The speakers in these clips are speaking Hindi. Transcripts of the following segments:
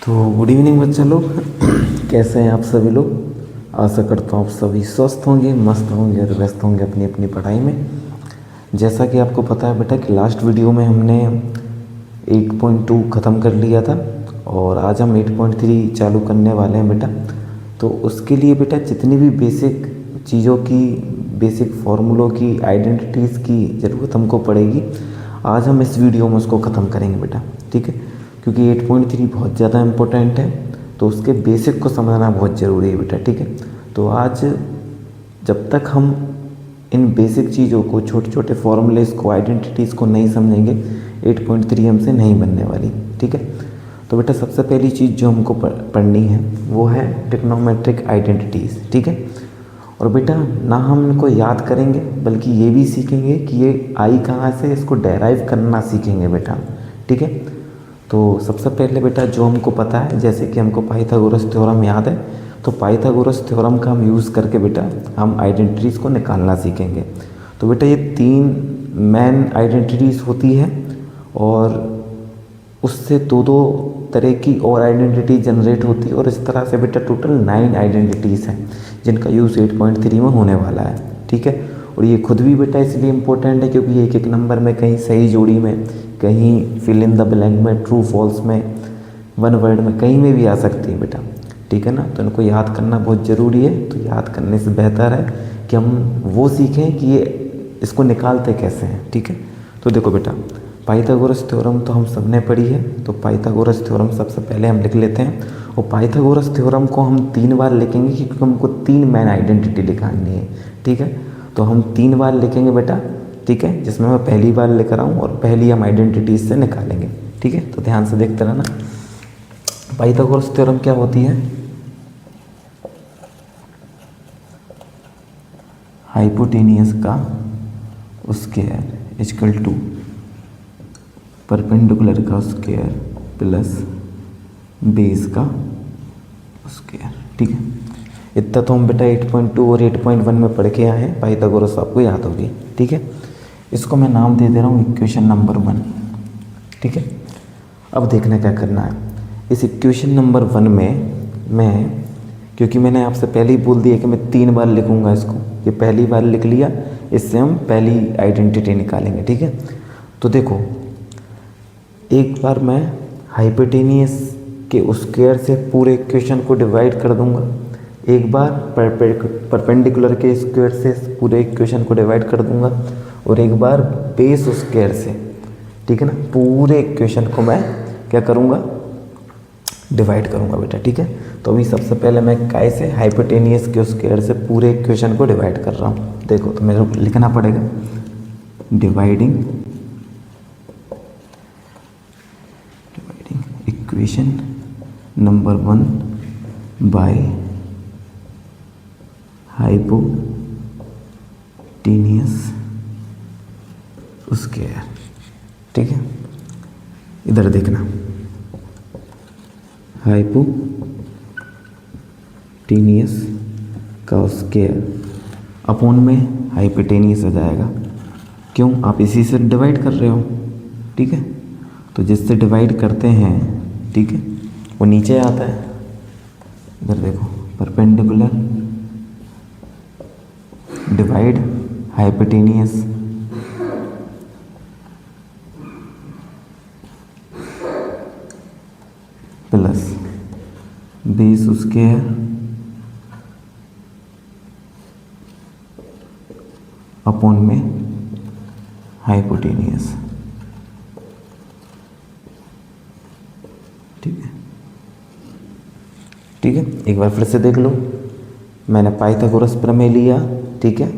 तो गुड इवनिंग बच्चे लोग। कैसे हैं आप सभी लोग। आशा करता हूँ आप सभी स्वस्थ होंगे, मस्त होंगे और व्यस्त होंगे अपनी अपनी पढ़ाई में। जैसा कि आपको पता है बेटा कि लास्ट वीडियो में हमने 8.2 ख़त्म कर लिया था और आज हम 8.3 चालू करने वाले हैं बेटा। तो उसके लिए बेटा जितनी भी बेसिक चीज़ों की, बेसिक फार्मूलों की, आइडेंटिटीज़ की ज़रूरत हमको पड़ेगी, आज हम इस वीडियो में उसको ख़त्म करेंगे बेटा। ठीक है, क्योंकि 8.3 बहुत ज़्यादा इम्पोर्टेंट है, तो उसके बेसिक को समझना बहुत ज़रूरी है बेटा। ठीक है, तो आज जब तक हम इन बेसिक चीज़ों को, छोटे छोटे फॉर्मूलेस को, आइडेंटिटीज़ को नहीं समझेंगे, 8.3 हमसे नहीं बनने वाली। ठीक है, तो बेटा सबसे पहली चीज़ जो हमको पढ़नी है वो है ट्रिग्नोमेट्रिक आइडेंटिटीज़। ठीक है, और बेटा ना हम इनको याद करेंगे बल्कि ये भी सीखेंगे कि ये आई कहाँ से, इसको डेराइव करना सीखेंगे बेटा। ठीक है, तो सबसे पहले बेटा जो हमको पता है, जैसे कि हमको पाइथागोरस थ्योरम याद है, तो पाइथागोरस थ्योरम का हम यूज़ करके बेटा हम आइडेंटिटीज़ को निकालना सीखेंगे। तो बेटा ये 3 मेन आइडेंटिटीज़ होती है और उससे दो दो तरह की और आइडेंटिटी जनरेट होती है, और इस तरह से बेटा टोटल 9 आइडेंटिटीज़ हैं जिनका यूज़ 8.3 में होने वाला है। ठीक है, और ये खुद भी बेटा इसलिए इम्पोर्टेंट है क्योंकि एक एक नंबर में कहीं सही जोड़ी में, कहीं फिल इन द ब्लैंक में, ट्रू फॉल्स में, वन वर्ड में, कहीं में भी आ सकती है बेटा। ठीक है ना, तो इनको याद करना बहुत ज़रूरी है। तो याद करने से बेहतर है कि हम वो सीखें कि ये इसको निकालते कैसे हैं। ठीक है, तो देखो बेटा पाइथागोरस थ्योरम तो हम सब ने पढ़ी है, तो पाइथागोरस थ्योरम सबसे पहले हम लिख लेते हैं। और पाइथागोरस थ्योरम को हम 3 बार लिखेंगे क्योंकि हमको 3 मैन आइडेंटिटी लिखानी है। ठीक है, तो हम 3 बार लिखेंगे बेटा। ठीक है, जिसमें मैं पहली बार लिख रहा हूँ और पहली हम आइडेंटिटीज से निकालेंगे। ठीक है, तो ध्यान से देखते रहना। पाइथागोरस थ्योरम क्या होती है? हाइपोटेनियस का स्क्वायर इक्वल टू परपेंडिकुलर का स्क्वायर प्लस बेस का स्क्वायर। ठीक है, इतना तो हम बेटा 8.2 और 8.1 में पढ़ के आए हैं, पाइथागोरस आपको याद होगी। ठीक है, इसको मैं नाम दे दे रहा हूँ इक्वेशन नंबर 1। ठीक है, अब देखना क्या करना है। इस इक्वेशन नंबर 1 में मैं, क्योंकि मैंने आपसे पहले ही बोल दिया कि मैं 3 बार लिखूँगा इसको, ये पहली बार लिख लिया, इससे हम पहली आइडेंटिटी निकालेंगे। ठीक है, तो देखो एक बार मैं हाइपोटेनियस के स्क्वायर से पूरे इक्वेशन को डिवाइड कर दूंगा, एक बार परपेंडिकुलर के स्क्वायर से पूरे इक्वेशन को डिवाइड कर दूंगा, और एक बार बेस स्क्वायर से, ठीक है ना, पूरे इक्वेशन को मैं क्या करूंगा, डिवाइड करूंगा बेटा। ठीक है, तो अभी सबसे पहले मैं काय से, हाइपोटेनियस के स्क्वायर से पूरे इक्वेशन को डिवाइड कर रहा हूँ। देखो तो मेरे को लिखना पड़ेगा dividing equation number 1 by hypotenuse square. ठीक है, इधर देखना, हाइपोटेनियस का स्क्वायर अपॉन में हाइपोटेनियस आ जाएगा। क्यों? आप इसी से डिवाइड कर रहे हो। ठीक है, तो जिससे डिवाइड करते हैं, ठीक है, वो नीचे आता है। इधर देखो, perpendicular divide hypotenuse plus base square upon में हाइपोटेनियस। ठीक है, ठीक है, एक बार फिर से देख लो। मैंने पाइथागोरस प्रमेय लिया, ठीक है,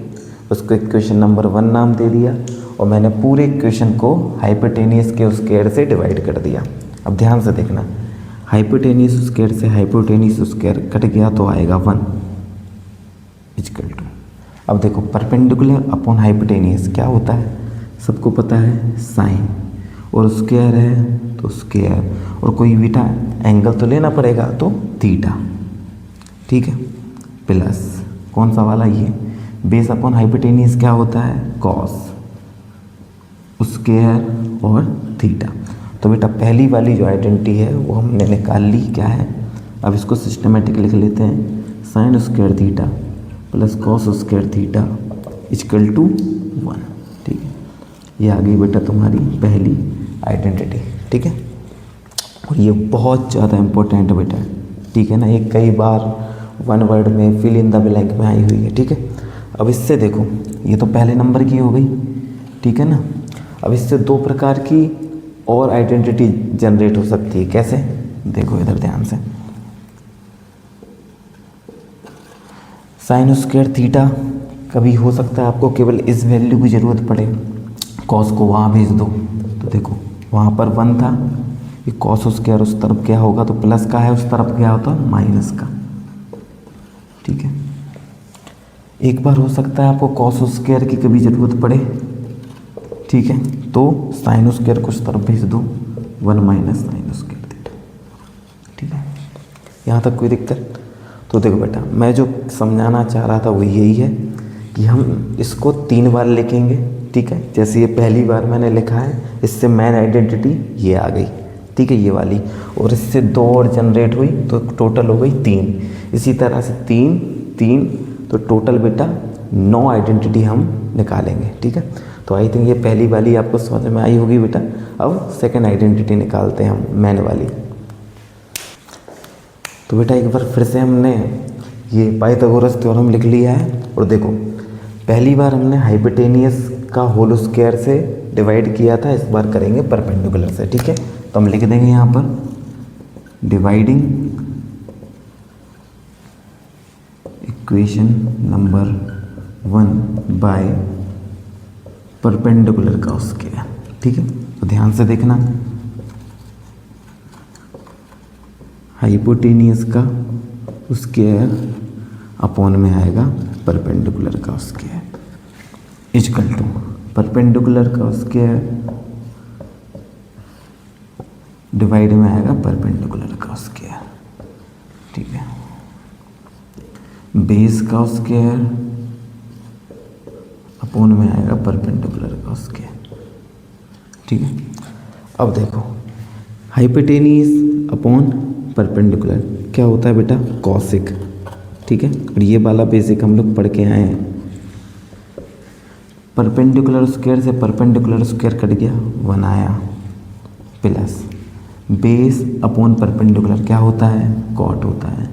उसको इक्वेशन नंबर 1 नाम दे दिया, और मैंने पूरे इक्वेशन को हाइपोटेनियस के स्क्वायर से डिवाइड कर दिया। अब ध्यान से देखना, हाइपोटेनियस स्क्वायर से हाइपोटेनियस स्क्वायर कट गया तो आएगा 1 इक्वल टू। अब देखो परपेंडिकुलर अपॉन हाइपोटेनियस क्या होता है, सबको पता है, साइन, और स्क्वायर है तो स्क्वायर, और कोई बेटा एंगल तो लेना पड़ेगा तो थीटा। ठीक है, प्लस कौन सा वाला, ये बेस अपॉन हाइपोटेनियस क्या होता है, कॉस, स्क्वायर और थीटा। तो बेटा पहली वाली जो आइडेंटिटी है वो हमने निकाल ली, क्या है। अब इसको सिस्टमेटिक लिख लेते हैं, sine square theta plus cos square theta equal to 1। ठीक है, ये आ गई बेटा तुम्हारी पहली आइडेंटिटी। ठीक है, और ये बहुत ज़्यादा इम्पोर्टेंट है बेटा। ठीक है ना, ये कई बार वन वर्ड में फिल इन द ब्लैंक में आई हुई है। ठीक है, अब इससे देखो, ये तो पहले नंबर की हो गई। ठीक है ना, अब इससे दो प्रकार की और आइडेंटिटी जनरेट हो सकती है। कैसे, देखो इधर ध्यान से। साइन स्क्वायर थीटा कभी हो सकता है आपको केवल इस वैल्यू की ज़रूरत पड़े, कॉस को वहाँ भेज दो। तो देखो वहाँ पर 1 था, ये कॉस स्क्वायर उस तरफ क्या होगा, तो प्लस का है, उस तरफ क्या होता माइनस का। ठीक है, एक बार हो सकता है आपको कॉस स्क्वायर की कभी ज़रूरत पड़े। ठीक है, तो साइन स्क्वायर को उस तरफ भेज दो, 1 माइनस साइन स्क्वायर थीटा। ठीक है, यहाँ तक कोई दिक्कत। तो देखो बेटा, मैं जो समझाना चाह रहा था वो यही है कि हम इसको 3 बार लिखेंगे। ठीक है, जैसे ये पहली बार मैंने लिखा है, इससे मेन आइडेंटिटी ये आ गई। ठीक है, ये वाली, और इससे 2 और जनरेट हुई तो टोटल हो गई 3। इसी तरह से 3 3, तो टोटल बेटा 9 आइडेंटिटी हम निकालेंगे। ठीक है, तो आई थिंक ये पहली वाली आपको समझ में आई होगी बेटा। अब सेकंड आइडेंटिटी निकालते हैं हम, मेन वाली। तो बेटा एक बार फिर से हमने ये पाइथागोरस थ्योरम लिख लिया है, और देखो पहली बार हमने हाइपोटेनियस का होल स्क्वायर से डिवाइड किया था, इस बार करेंगे परपेंडिकुलर से। ठीक है, तो हम लिख देंगे यहाँ पर dividing equation number 1 by perpendicular का स्क्वायर। ठीक है, तो ध्यान से देखना, हाइपोटेनियस का स्क्वायर अपॉन में आएगा परपेंडिकुलर का स्क्वायर इक्वल टू परपेंडिकुलर का स्क्वायर डिवाइड में आएगा परपेंडिकुलर का स्क्वायर। ठीक है, बेस का स्क्वायर अपॉन में आएगा परपेंडिकुलर का स्क्वायर। ठीक है, अब देखो हाइपोटेनियस अपॉन परपेंडिकुलर क्या होता है बेटा, कॉसिक। ठीक है, और ये वाला बेसिक हम लोग पढ़ के आए हैं। परपेंडिकुलर स्क्वायर से परपेंडिकुलर स्क्वायर कट गया, 1 आया, प्लस बेस अपॉन परपेंडिकुलर क्या होता है, कॉट होता है,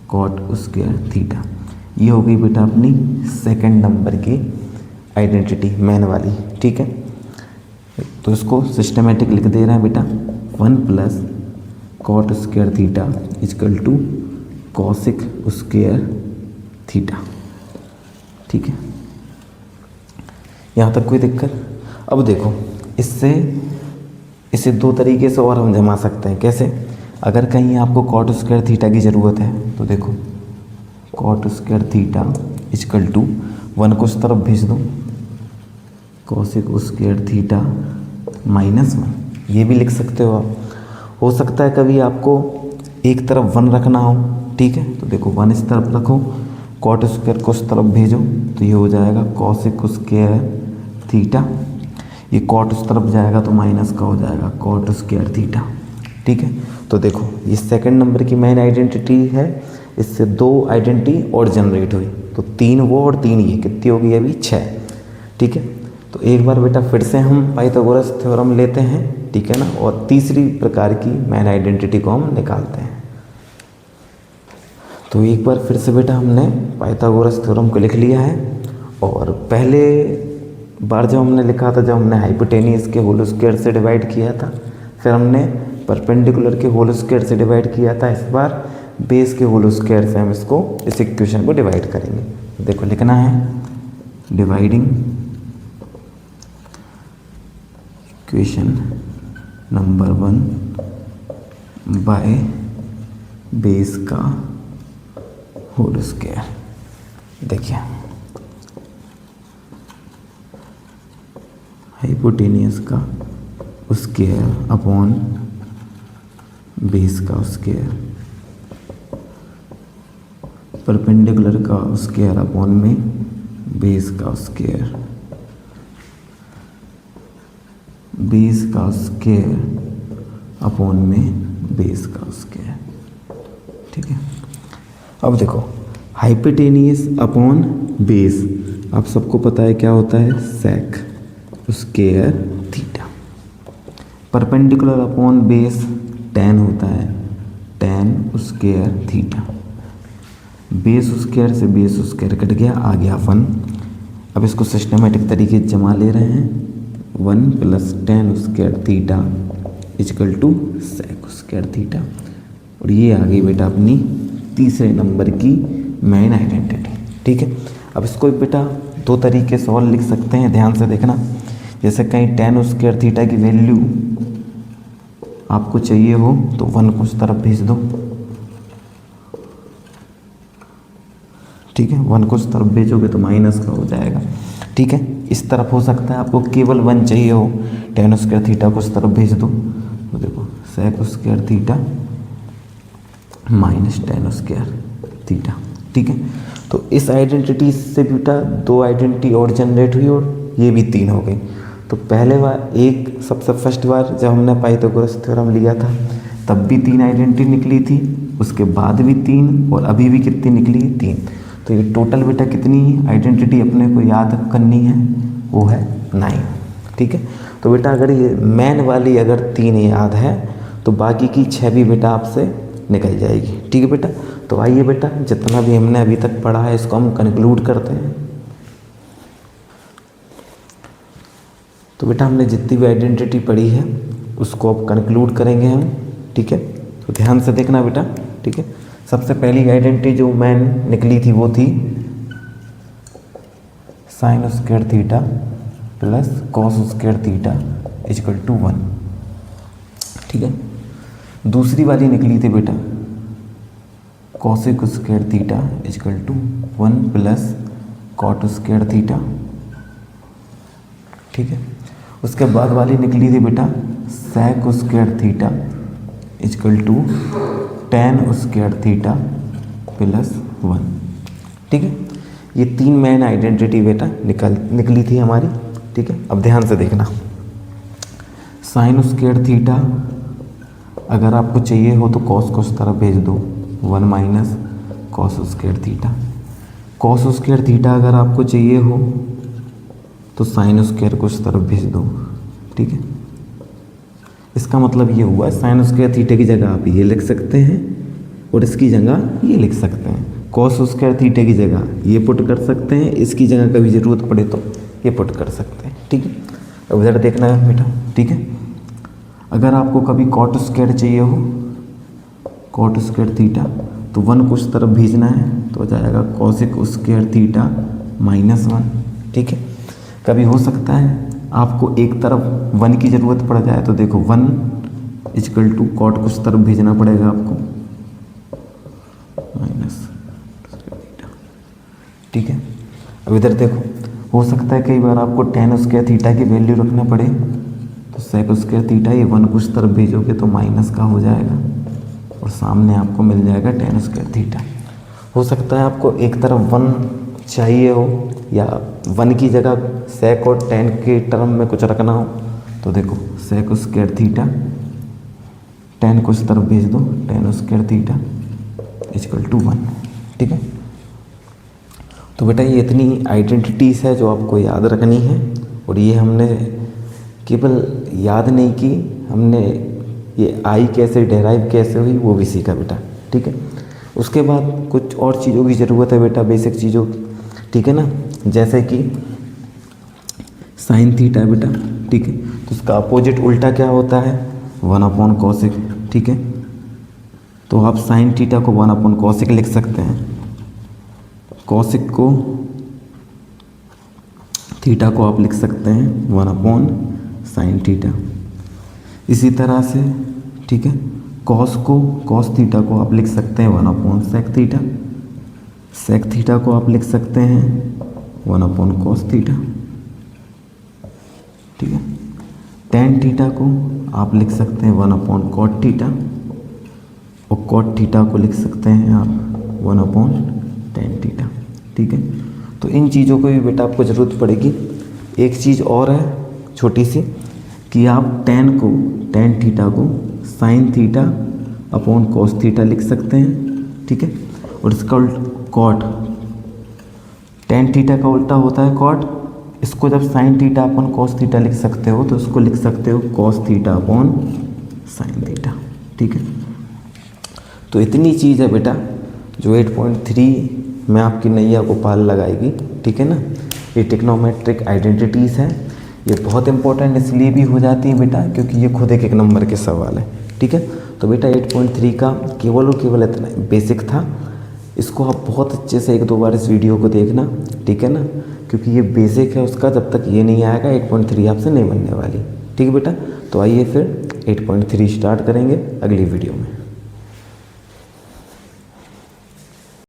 कॉट स्क्वायर थीटा। ये हो गई बेटा अपनी सेकंड नंबर की आइडेंटिटी, मेन वाली। ठीक है, तो इसको सिस्टमेटिक लिख दे रहे हैं बेटा, 1 plus cot square theta equal to cosec square theta. ठीक है, यहाँ तक कोई दिक्कत। अब देखो इसे 2 तरीके से और हम जमा सकते हैं। कैसे, अगर कहीं आपको कॉट स्क्वायर थीटा की ज़रूरत है तो देखो cot square theta equal to 1 को उस तरफ भेज दो, कॉसिक स्क्वायर थीटा माइनस 1, ये भी लिख सकते हो आप। हो सकता है कभी आपको एक तरफ 1 रखना हो। ठीक है, तो देखो 1 इस तरफ रखो, कॉट स्क्वायर को उस तरफ भेजो, तो ये हो जाएगा कॉसिक स्क्वायर थीटा। ये कॉट उस तरफ जाएगा तो माइनस का हो जाएगा कॉट स्क्वायर थीटा। ठीक है, तो देखो ये सेकंड नंबर की मेन आइडेंटिटी है, इससे 2 आइडेंटिटी और जनरेट हुई, तो 3 वो और 3 ये, कितनी होगी अभी 6। ठीक है, तो एक बार बेटा फिर से हम पाइथागोरस थ्योरम लेते हैं। ठीक है ना, और तीसरी प्रकार की मेन आइडेंटिटी को हम निकालते हैं। तो एक बार फिर से बेटा हमने पाइथागोरस थ्योरम को लिख लिया है, और पहले बार जब हमने लिखा था, जब हमने हाइपोटेनियस के होल स्क्वायर से डिवाइड किया था, फिर हमने परपेंडिकुलर के होल स्क्वायर से डिवाइड किया था। इस बार बेस के होल स्क्वायर से हम इस इक्वेशन को डिवाइड करेंगे। देखो लिखना है dividing equation number 1 by base का होल स्क्वायर। देखिए हाइपोटेनियस का स्क्वायर अपॉन बेस का स्क्वायर, परपेंडिकुलर का स्क्वायर अपॉन में बेस का स्क्वायर, बेस का स्क्वायर अपॉन में बेस का स्क्वायर, ठीक है। अब देखो हाइपोटेनियस अपॉन बेस, आप सबको पता है क्या होता है, sec square theta. Perpendicular upon base tan होता है, tan square theta. Base square से बेस स्क्वायर कट गया, आ गया 1। अब इसको सिस्टमेटिक तरीके से जमा ले रहे हैं, 1 + tan square theta equal to sec square theta. और ये आ गई बेटा अपनी तीसरे नंबर की मेन आइडेंटिटी, ठीक है। अब इसको बेटा दो तरीके से और लिख सकते हैं, ध्यान से देखना। जैसे कहीं टेन स्क्वायर थीटा की वैल्यू आपको चाहिए हो तो 1 को उस तरफ भेज दो, ठीक है। 1 को उस तरफ भेजोगे तो माइनस का हो जाएगा, ठीक है। इस तरफ हो सकता है आपको केवल 1 चाहिए हो, टेन स्क्वायर थीटा को उस तरफ भेज दो, तो देखो sec square theta minus tan square theta, ठीक है। तो इस आइडेंटिटी से बेटा 2 आइडेंटिटी और जनरेट हुई और ये भी 3 हो गई। तो पहले बार सबसे फर्स्ट बार जब हमने पाइथागोरस थ्योरम लिया था तब भी 3 आइडेंटिटी निकली थी, उसके बाद भी 3 और अभी भी कितनी निकली, 3। तो ये टोटल बेटा कितनी आइडेंटिटी अपने को याद करनी है, वो है 9, ठीक है। तो बेटा अगर ये मेन वाली अगर 3 याद है तो बाकी की 6 भी बेटा आपसे निकल जाएगी, ठीक है बेटा। तो आइए बेटा जितना भी हमने अभी तक पढ़ा है इसको हम कंक्लूड करते हैं। तो बेटा हमने जितनी भी आइडेंटिटी पढ़ी है उसको अब कंक्लूड करेंगे हम, ठीक है। तो ध्यान से देखना बेटा, ठीक है। सबसे पहली आइडेंटिटी जो मेन निकली थी वो थी sine square theta plus cos square theta equal to 1, ठीक है। दूसरी वाली निकली थी बेटा cosec square theta equal to 1 plus cot square theta, ठीक है। उसके बाद वाली निकली थी बेटा sec square theta equal to tan square theta plus 1, ठीक है। ये 3 मेन आइडेंटिटी बेटा निकली थी हमारी, ठीक है। अब ध्यान से देखना, साइन स्क्वायर थीटा अगर आपको चाहिए हो तो कॉस को उस तरफ भेज दो, 1 minus cos square theta. Cos square theta अगर आपको चाहिए हो तो साइन स्क्वायर को उस तरफ भेज दो, ठीक है। इसका मतलब ये हुआ साइन स्क्वायर थीटा की जगह आप ये लिख सकते हैं और इसकी जगह ये लिख सकते हैं। कॉस स्क्वायर थीटा की जगह ये पुट कर सकते हैं, इसकी जगह कभी ज़रूरत पड़े तो ये पुट कर सकते हैं, ठीक है। अब इधर देखना है बेटा, ठीक है। अगर आपको कभी कॉट स्क्वायर चाहिए हो, कॉट स्क्वायर थीटा, तो 1 को उस तरफ भेजना है तो हो जाएगा कॉसिक स्क्वायर थीटा माइनस 1, ठीक है। कभी हो सकता है आपको एक तरफ 1 की ज़रूरत पड़ जाए तो देखो 1 इजकल टू कॉट को उस तरफ भेजना पड़ेगा आपको माइनस, ठीक है। अब इधर देखो हो सकता है कई बार आपको टेन स्क्वायर थीटा की वैल्यू रखना पड़े तो सेक स्क्वायर थीटा ये 1 को उस तरफ भेजोगे तो माइनस का हो जाएगा और सामने आपको मिल जाएगा टेन स्क्वायर थीटा। हो सकता है आपको एक तरफ 1 चाहिए हो या 1 की जगह सेक और टेन के टर्म में कुछ रखना हो तो देखो सेक स्क्वायर थीटा, टेन को इस तरफ भेज दो, tan square theta equal to 1, ठीक है। तो बेटा ये इतनी आइडेंटिटीज़ है जो आपको याद रखनी है और ये हमने केवल याद नहीं की, हमने ये आई कैसे डेराइव कैसे हुई वो भी सीखा बेटा, ठीक है। उसके बाद कुछ और चीज़ों की ज़रूरत है बेटा, बेसिक चीज़ों की, ठीक है ना। जैसे कि साइन थीटा बेटा, ठीक है, तो उसका अपोजिट उल्टा क्या होता है, 1/cosec, ठीक है। तो आप साइन थीटा को 1/cosec लिख सकते हैं, कॉसिक को थीटा को आप लिख सकते हैं 1/sin थीटा। इसी तरह से, ठीक है, कॉस थीटा को आप लिख सकते हैं 1/sec थीटा, सेक थीटा को आप लिख सकते हैं 1/cos थीटा, ठीक है। टेन थीटा को आप लिख सकते हैं 1/cot थीटा और कॉट थीटा को लिख सकते हैं आप 1/tan थीटा, ठीक है। तो इन चीज़ों को भी बेटा आपको ज़रूरत पड़ेगी। एक चीज़ और है छोटी सी कि आप टेन थीटा को sine theta upon cos theta लिख सकते हैं, ठीक है। और इसका कॉट, टेन थीटा का उल्टा होता है कॉट। इसको जब sine theta upon cos theta लिख सकते हो तो इसको लिख सकते हो cos theta upon sine theta, ठीक है। तो इतनी चीज़ है बेटा जो 8.3 में आपकी नैया को पाल लगाएगी, ठीक है ना। ये ट्रिग्नोमेट्रिक आइडेंटिटीज़ हैं, ये बहुत इंपॉर्टेंट इसलिए भी हो जाती है बेटा क्योंकि ये खुद एक नंबर के सवाल है, ठीक है। तो बेटा 8.3 का केवल और केवल इतना बेसिक था। इसको आप बहुत अच्छे से 1-2 बार इस वीडियो को देखना, ठीक है ना, क्योंकि ये बेसिक है उसका। जब तक ये नहीं आएगा 8.3 आपसे नहीं बनने वाली, ठीक है बेटा। तो आइए फिर 8.3 स्टार्ट करेंगे अगली वीडियो में।